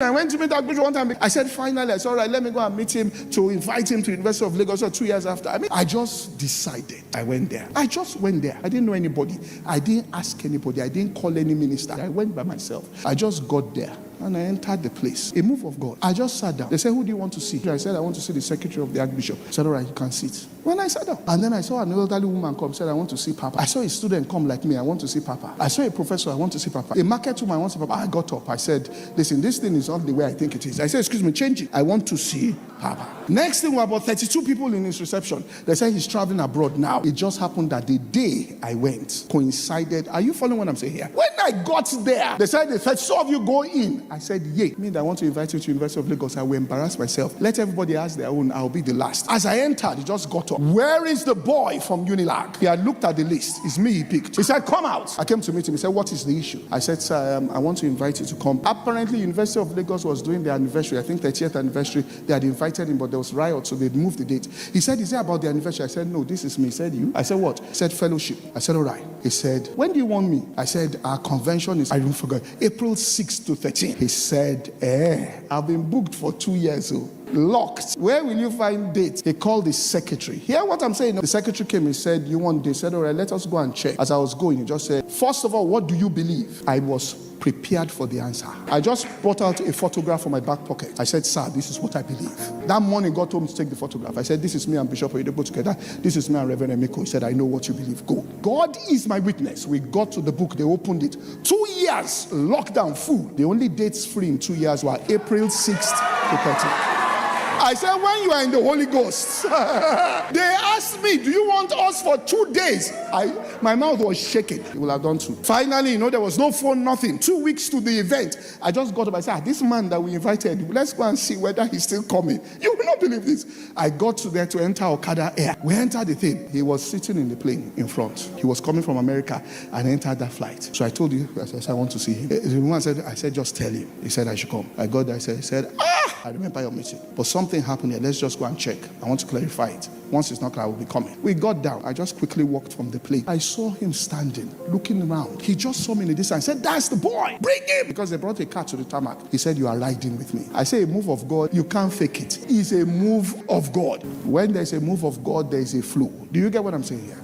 I went to meet ArchBishop one time. I said, finally, I said, all right, let me go and meet him to invite him to University of Lagos. So 2 years after, I just decided. I went there. I just went there. I didn't know anybody. I didn't ask anybody. I didn't call any minister. I went by myself. I just got there. And I entered the place. A move of God. I just sat down. They said, who do you want to see? I said, I want to see the secretary of the Archbishop. I said, all right, you can sit. When I sat down. And then I saw an elderly woman come. Said, I want to see Papa. I saw a student come like me. I want to see Papa. I saw a professor. I want to see Papa. A market woman. I want to see Papa. I got up. I said, listen, this thing is not the way I think it is. I said, excuse me, change it. I want to see Papa. Next thing, were about 32 people in his reception. They said he's traveling abroad now. It just happened that the day I went coincided. Are you following what I'm saying here? When I got there, they said, so of you go in. I said, yay. I want to invite you to University of Lagos. I will embarrass myself. Let everybody ask their own. I'll be the last. As I entered, he just got up. Where is the boy from Unilag? He had looked at the list. It's me he picked. He said, come out. I came to meet him. He said, what is the issue? I said, sir, I want to invite you to come. Apparently, University of Lagos was doing their anniversary. I think 30th anniversary. They had invited him, but there was riot, so they'd moved the date. He said, is it about the anniversary? I said, no, this is me. He said, you? I said, what? He said, fellowship. I said, all right. He said, when do you want me? I said, our convention is, I don't forget, April 6th to 13th. He said, I've been booked for 2 years. Locked. Where will you find dates? He called the secretary. Hear what I'm saying? The secretary came and said, you want this? I said, all right, let us go and check. As I was going, he just said, first of all, what do you believe? I was prepared for the answer. I just brought out a photograph from my back pocket. I said, sir, this is what I believe. That morning, God told me to take the photograph. I said, this is me and Bishop Oyemade together. This is me and Reverend Emmanuel. He said, I know what you believe. Go. God is my witness. We got to the book. They opened it. 2 years, lockdown, full. The only dates free in 2 years were April 6th to 13th. I said, when you are in the Holy Ghost, they asked me, do you want us for 2 days? My mouth was shaking. He will have done 2. Finally, there was no phone, nothing. 2 weeks to the event. I just got up. I said, this man that we invited, let's go and see whether he's still coming. You will not believe this. I got to there to enter Okada Air. We entered the thing. He was sitting in the plane in front. He was coming from America and entered that flight. So I told you, I said, I want to see him. The woman said, I said, just tell him. He said, I should come. I got there. He said, I remember your meeting. But something happened here. Let's just go and check. I want to clarify it. Once it's not clear, I will be coming. We got down. I just quickly walked from the plane. I saw him standing, looking around. He just saw me in the distance. I said, that's the boy. Bring him. Because they brought a car to the tarmac. He said, you are riding with me. I say, a move of God, you can't fake it. It's a move of God. When there's a move of God, there's a flow. Do you get what I'm saying here?